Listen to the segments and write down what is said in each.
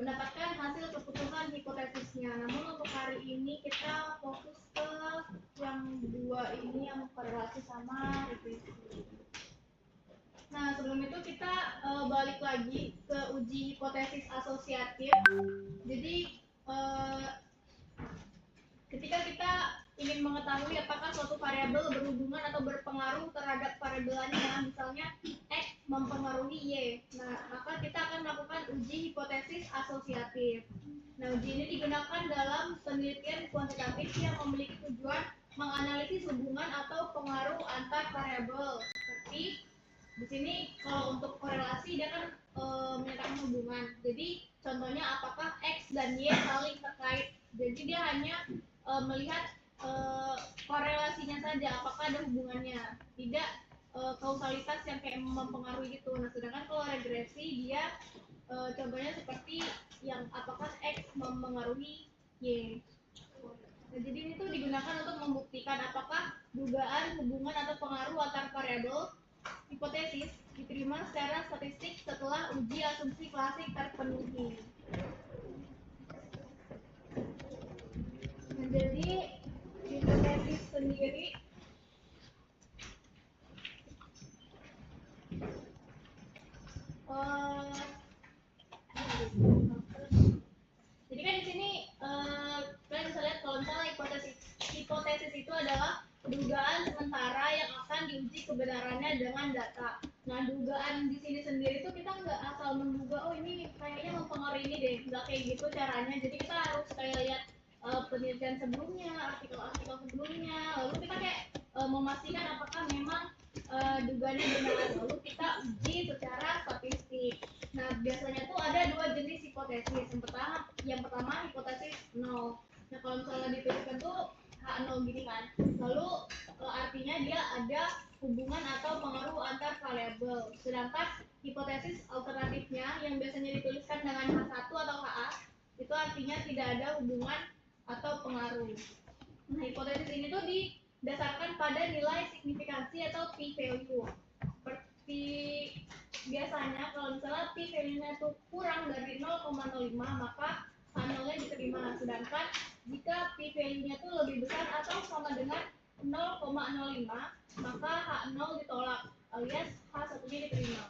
mendapatkan hasil keputusan hipotesisnya. Namun untuk hari ini kita fokus ke yang dua ini yang korelasi sama regresi. Nah, sebelum itu kita balik lagi ke uji hipotesis asosiatif. Jadi ketika kita ingin mengetahui apakah suatu variabel berhubungan atau berpengaruh terhadap variabel lainnya, misalnya X mempengaruhi Y. Nah, maka kita akan melakukan uji hipotesis asosiatif. Nah, uji ini digunakan dalam penelitian kuantitatif yang memiliki tujuan menganalisis hubungan atau pengaruh antar variabel. Seperti di sini kalau untuk korelasi dia kan menyatakan hubungan. Jadi contohnya apakah X dan Y saling terkait. Jadi dia hanya melihat korelasinya saja, apakah ada hubungannya, tidak kausalitas yang kayak mempengaruhi itu. Nah, sedangkan kalau regresi dia contohnya seperti yang apakah X mempengaruhi Y. Nah, jadi ini tuh digunakan untuk membuktikan apakah dugaan hubungan atau pengaruh antar variabel hipotesis diterima secara statistik setelah uji asumsi klasik terpenuhi. Nah, jadi hipotesis sendiri jadi kan di sini kalian bisa lihat kalau misalnya hipotesis itu adalah dugaan sementara yang akan diuji kebenarannya dengan data. Nah, dugaan di sini sendiri tuh kita nggak asal menduga, oh ini kayaknya mempengaruhi ini deh, nggak kayak gitu caranya. Jadi kita harus kayak lihat penelitian sebelumnya, artikel-artikel sebelumnya, lalu kita kayak memastikan apakah memang dugaannya benar, lalu kita uji secara statistik. Nah, biasanya tuh ada dua jenis hipotesis. Yang pertama hipotesis nol. Nah, kalau misalnya dituliskan tuh H0 gini kan, lalu artinya dia ada hubungan atau pengaruh antar variabel. Sedangkan hipotesis alternatifnya yang biasanya dituliskan dengan H1 atau HA itu artinya tidak ada hubungan atau pengaruh. Nah, hipotesis ini tuh didasarkan pada nilai signifikansi atau p-value. Seperti biasanya kalau misalnya p-value-nya itu kurang dari 0,05 maka H0-nya diterima. Sedangkan jika p-value-nya itu lebih besar atau sama dengan 0,05 maka H0 ditolak alias H1-nya diterima.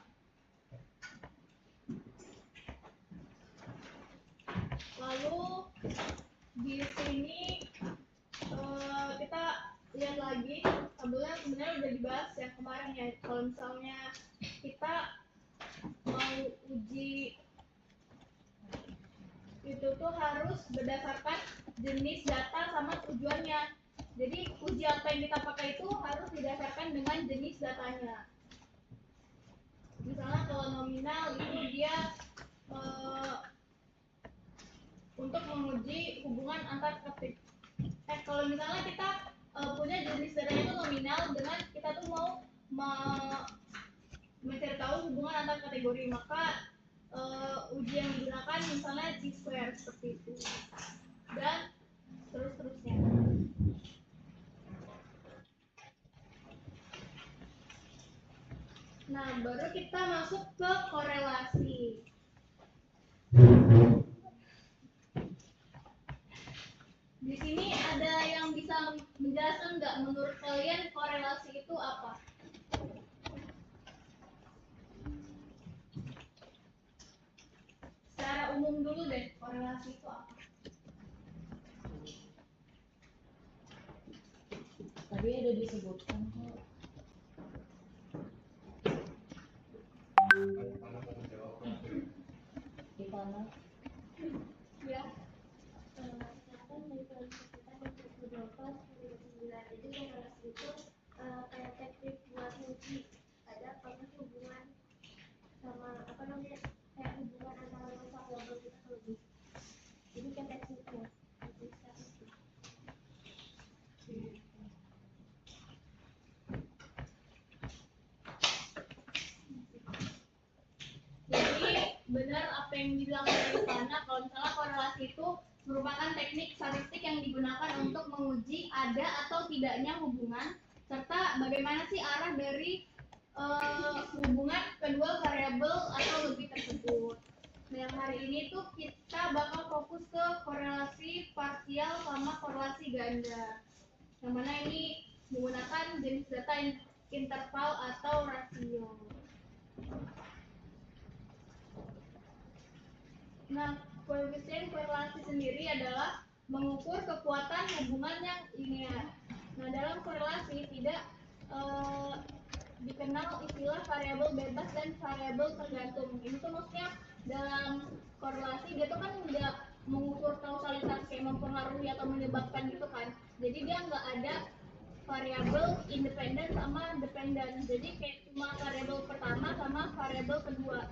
Lalu di sini kita lihat lagi tabelnya sebenarnya udah dibahas yang kemarin ya. Kalau misalnya kita mau uji itu tuh harus berdasarkan jenis data sama tujuannya. Jadi uji apa yang kita pakai itu harus didasarkan dengan jenis datanya. Misalnya kalau nominal itu dia untuk menguji hubungan antar kategori. Kalau misalnya kita punya jenis data itu nominal dengan kita tuh mau mencari tahu hubungan antar kategori, maka uji yang digunakan misalnya chi-square seperti itu dan terusnya. Nah, baru kita masuk ke korelasi. Di sini ada yang bisa menjelaskan nggak menurut kalian korelasi itu apa? Secara umum dulu deh, korelasi itu apa? Tadi ada disebutkan kok. Gimana? Ya. Jadi korelasi itu kayak teknik buat uji ada hubungan sama apa namanya kayak hubungan antara variabel kita lebih. Jadi kayak tekniknya. Jadi benar apa yang dibilang dari sana, kalau misalnya korelasi itu merupakan teknik statistik yang digunakan untuk menguji ada atau tidaknya hubungan serta bagaimana sih arah dari hubungan kedua variabel atau lebih tersebut. Nah, yang hari ini tuh ganda. Yang mana ini menggunakan jenis data interval atau rasio. Nah, koefisien korelasi sendiri adalah mengukur kekuatan hubungan yang linear. Nah, dalam korelasi tidak dikenal istilah variabel bebas dan variabel tergantung. Ini tuh maksudnya dalam korelasi dia tuh kan nggak mengukur kausalitas kayak mempengaruhi atau menyebabkan gitu kan. Jadi dia nggak ada variabel independen sama dependen. Jadi kayak cuma variabel pertama sama variabel kedua.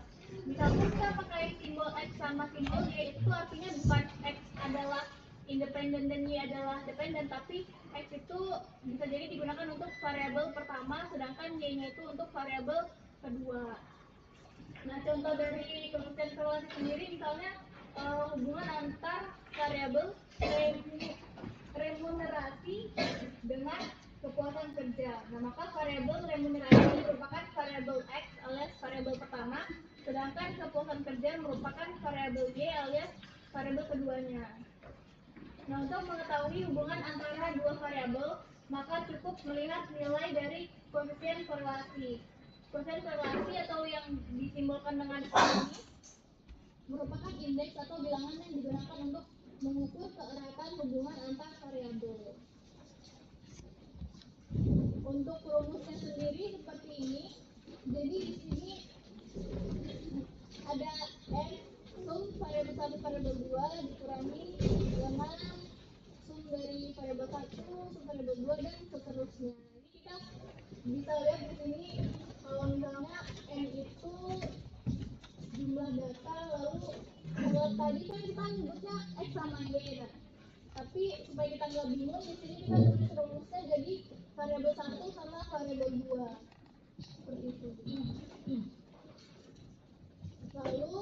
Misalnya kita pakai simbol X sama simbol Y, itu artinya bukan X adalah independen dan Y adalah dependen, tapi X itu bisa jadi digunakan untuk variabel pertama, sedangkan Y-nya itu untuk variabel kedua. Nah, contoh dari koefisien korelasi sendiri misalnya hubungan antar variabel remunerasi dengan kepuasan kerja. Nah, maka variabel remunerasi merupakan variabel X alias variabel pertama, sedangkan kepuasan kerja merupakan variabel Y alias variabel keduanya. Nah, untuk mengetahui hubungan antara dua variabel, maka cukup melihat nilai dari koefisien korelasi. Koefisien korelasi atau yang disimbolkan dengan ini merupakan indeks atau bilangan yang digunakan untuk mengukur keeratan hubungan antar variabel. Untuk rumusnya sendiri seperti ini. Jadi di sini ada n sum variabel 1 variabel 2 dikurangi dengan sum dari variabel 1, sum variabel 2 dan seterusnya. Ini kita bisa lihat di sini kalau misalnya n itu jumlah data, lalu kalau tadi kan kita nyebutnya x sama y kan. Tapi supaya kita nggak bingung di sini kita tulis rumusnya jadi variabel 1 sama variabel 2. Seperti itu. Lalu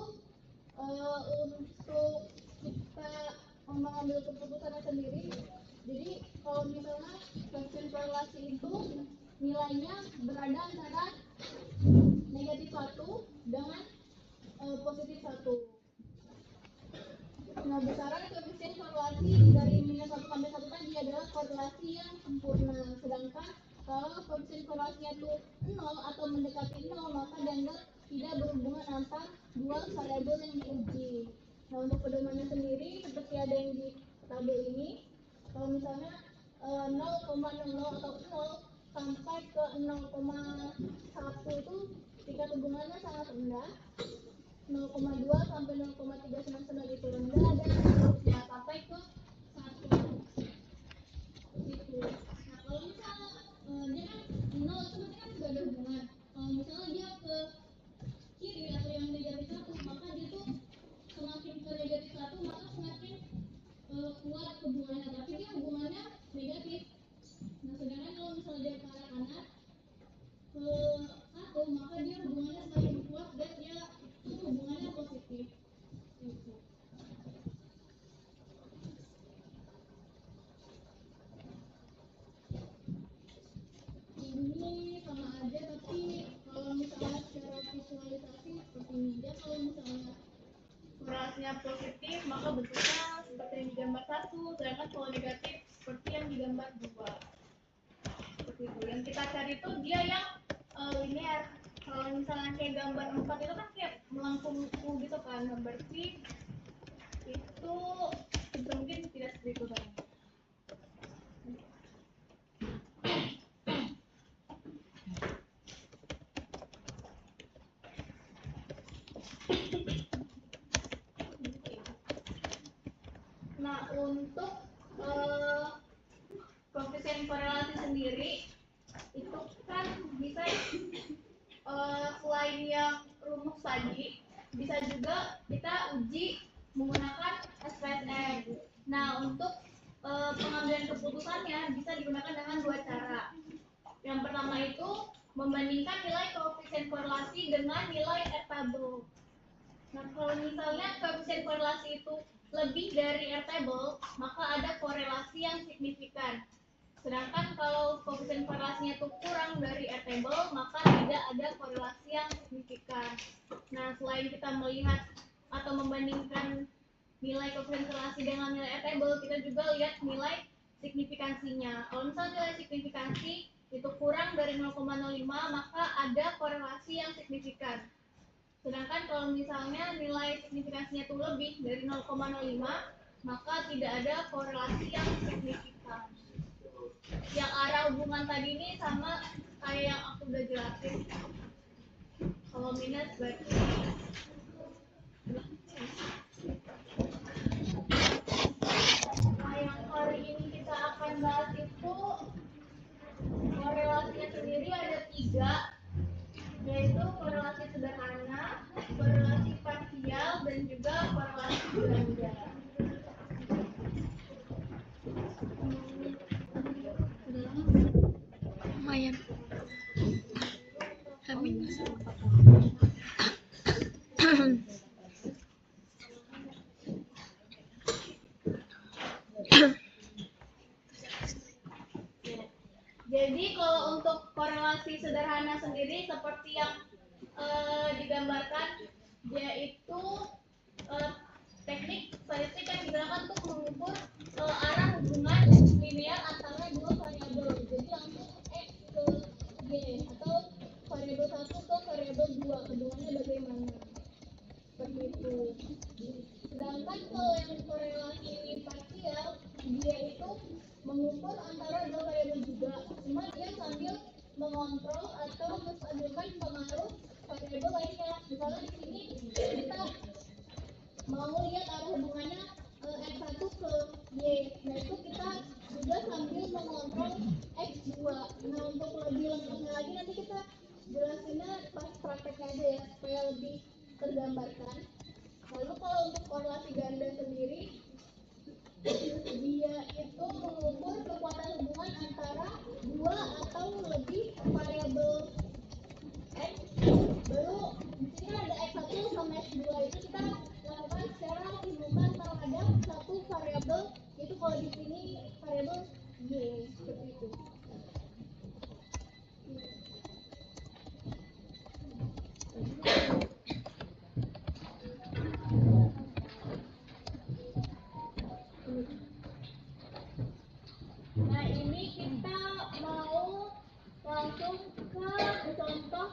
untuk kita mengambil keputusannya sendiri, jadi kalau misalnya koefisien korelasi itu nilainya berada antara negatif 1 dengan positif 1. Nah, besaran koefisien korelasi dari minus 1 sampai 1 tadi adalah korelasi yang sempurna. Sedangkan kalau koefisien korelasinya itu 0 atau mendekati 0, maka dianggap tidak berhubungan antar dua variabel yang diuji. Nah, untuk pedomannya sendiri seperti ada yang di tabel ini. Kalau misalnya 0,00 atau 0 sampai ke 0,1 itu tingkat hubungannya sangat rendah. 0,2 sampai 0,399 itu rendah dan seterusnya sampai ke 1 itu. Nah, kalau misalnya dia kan 0 itu berarti kan sudah ada hubungan. Kalau misalnya dia ke kiri atau yang negatif 1, maka dia tuh semakin ke negatif 1 maka semakin kuat hubungannya, tapi dia hubungannya negatif. Nah, sedangkan kalau misalnya dia ke arah kanan ke 1, maka dia hubungannya semakin kuat dan dia itu hubungannya positif. Gitu. Ini sama aja, tapi kalau misalnya secara visualisasi seperti ini aja. Kalau misalnya korelasinya positif, maka bentuknya seperti yang di gambar 1, sedangkan kalau negatif seperti yang di gambar 2. Seperti itu. Yang kita cari itu dia yang linear. Kalau misalnya kayak gambar 4 itu kan kayak melengkung gitu kan. Gambar 3 itu mungkin tidak seperti itu kan. Nah, untuk koefisien korelasi sendiri itu kan bisa selain yang rumus tadi, bisa juga kita uji menggunakan SPSS. Nah, untuk pengambilan keputusannya bisa digunakan dengan dua cara. Yang pertama itu membandingkan nilai koefisien korelasi dengan nilai R-table. Nah, kalau misalnya koefisien korelasi itu lebih dari R-table, maka ada korelasi yang signifikan. Sedangkan kalau koefisien korelasinya itu kurang dari R-table, maka tidak ada korelasi yang signifikan. Nah, selain kita melihat atau membandingkan nilai koefisien korelasi dengan nilai R-table, kita juga lihat nilai signifikansinya. Kalau misalnya nilai signifikansi itu kurang dari 0,05 maka ada korelasi yang signifikan. Sedangkan kalau misalnya nilai signifikansinya itu lebih dari 0,05 maka tidak ada korelasi yang signifikan. Yang arah hubungan tadi ini sama kayak yang aku udah jelasin. Kalau minus berarti yang hari ini kita akan bahas itu korelasinya sendiri ada 3, yaitu korelasi sederhana, korelasi parsial, dan juga korelasi ganda. Lumayan. Amin. Jadi kalau untuk korelasi sederhana sendiri seperti yang digambarkan, yaitu teknik statistik yang digunakan untuk mengukur arah hubungan linear antara dua variabel. Jadi langsung x ke y atau variabel 1 ke variabel 2, hubungannya bagaimana? Seperti itu. Sedangkan kalau yang korelasi parsial, dia itu mengukur antara dua variabel juga, cuma dia sambil mengontrol atau menstabilkan pengaruh variabel lainnya. Misalnya di sini kita mau lihat arah hubungannya x1 ke y, nah itu kita juga sambil mengontrol x2. Nah untuk lebih lengkapnya lagi nanti kita jelasinnya pas prakteknya aja ya, supaya lebih tergambarkan. Lalu kalau untuk korelasi ganda sendiri, dia itu mengukur kekuatan hubungan antara dua atau lebih variabel x. Baru di sini ada x1 sama x2, itu kita lakukan secara hubungan terhadap satu variabel, itu kalau di sini variabel y, seperti itu. Nah ini kita mau langsung ke contoh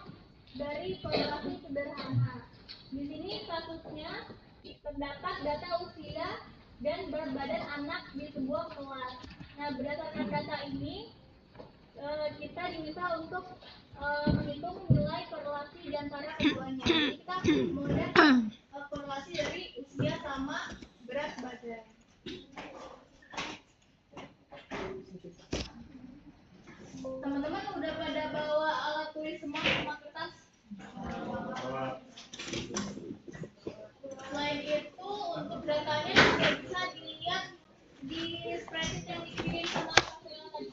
dari korelasi sederhana. Di sini kasusnya terdapat data usia dan berat badan anak di sebuah kelas. Nah berdasarkan data ini kita diminta untuk menghitung nilai korelasi di antara keduanya. Jadi kita mau lihat korelasi dari usia sama berat badan. Teman-teman udah pada bawa alat tulis semua sama kertas? Selain itu untuk datanya juga bisa dilihat di spreadsheet yang dikirim sama Kak tadi.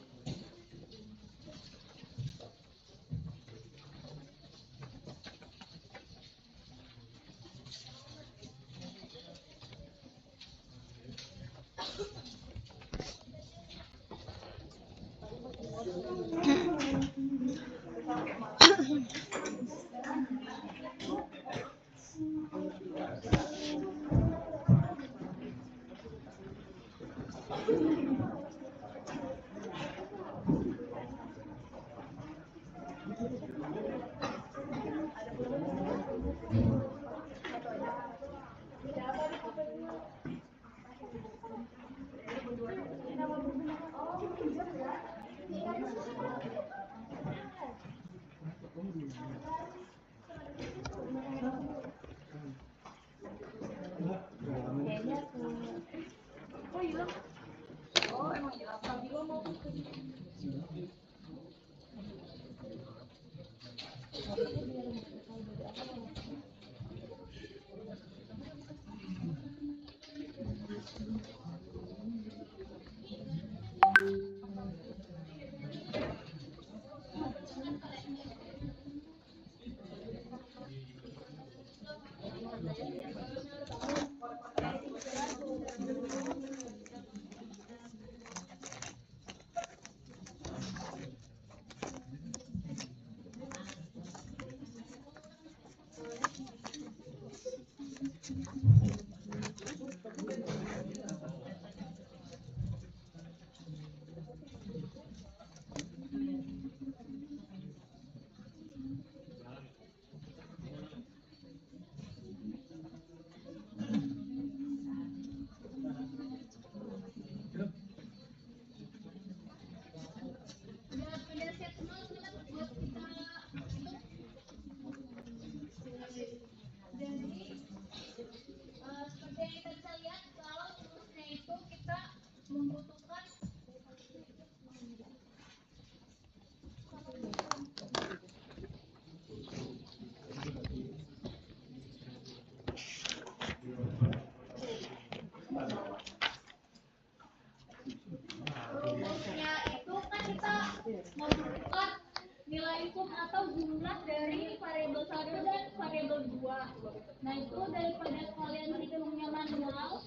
sum atau jumlah dari variabel 1 dan variabel 2. Nah, itu daripada kalian hitungnya manual,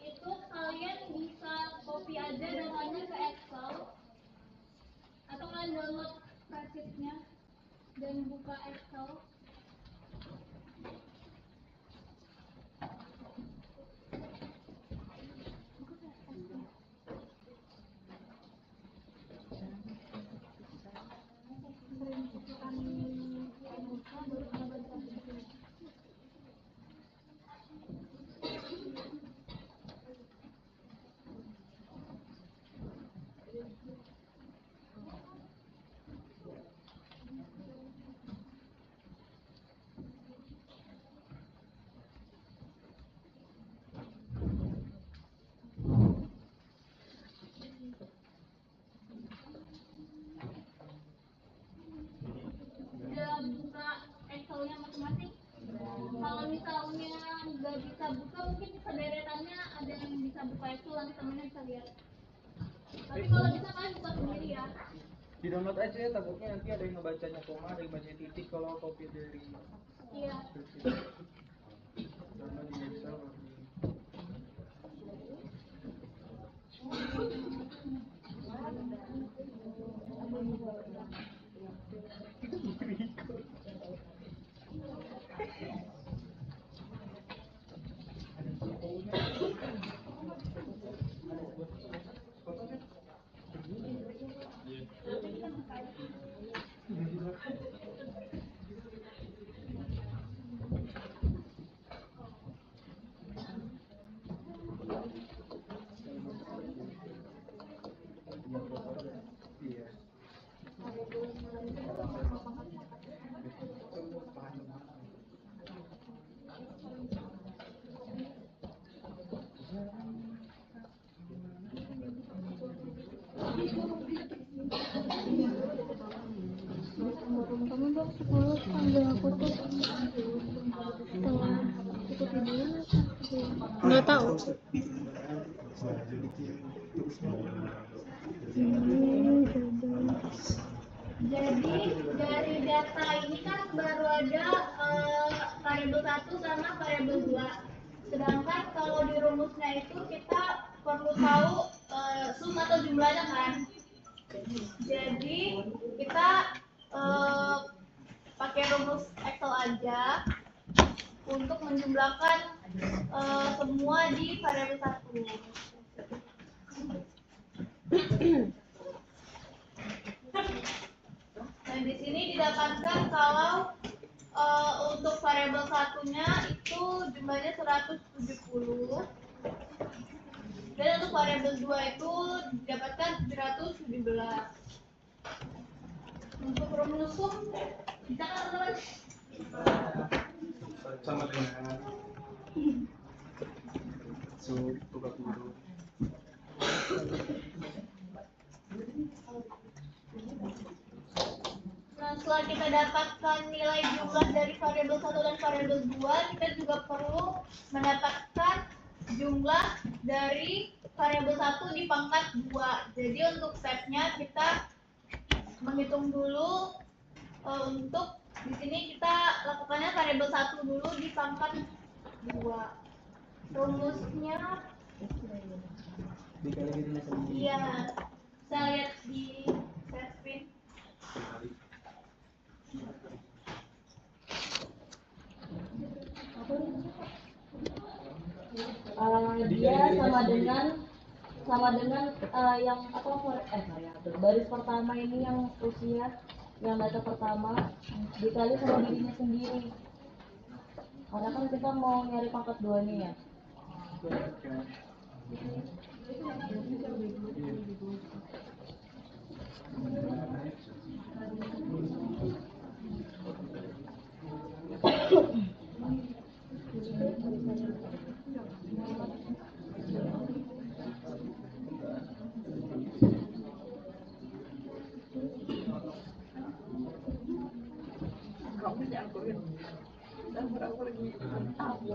itu kalian bisa copy aja datanya ke Excel atau kalian download spreadsheet-nya dan buka Excel. Udah buka Excel-nya masing-masing? Kalau misalnya nggak bisa buka, mungkin sederetannya ada yang bisa buka Excel, nanti temennya bisa lihat. Tapi kalau bisa kalian buka sendiri ya. Di download aja ya, takutnya nanti ada yang ngebacanya koma, ada yang baca titik kalau copy dari Iya. sama di Excel. Iya. Kamu dong sekolah panggil aku tuh setelah itu video nggak tahu. Jadi dari data ini kan baru ada variabel 1 sama variabel 2. Sedangkan kalau di rumusnya itu kita perlu tahu sum atau jumlahnya kan. Jadi kita pakai rumus Excel aja untuk menjumlahkan semua di variabel 1. Nah, di sini didapatkan kalau untuk variabel satunya itu jumlahnya 170. Dan untuk variabel 2 itu didapatkan 717. Untuk rumus sum bisa kan teman-teman? Sama dengan tukar guru. Nah, setelah kita dapatkan nilai jumlah dari variabel 1 dan variabel 2, kita juga perlu mendapatkan jumlah dari variabel 1 di pangkat 2. Jadi untuk stepnya kita menghitung dulu untuk di sini kita lakukannya variabel 1 dulu di pangkat 2. Rumusnya Dikali dirinya sendiri. iya, saya lihat di share screen. Dia sama dengan yang apa variabel baris pertama ini yang usia yang data pertama dikali sama dirinya sendiri, karena kan kita mau nyari pangkat 2 nih ya. Kamu jangan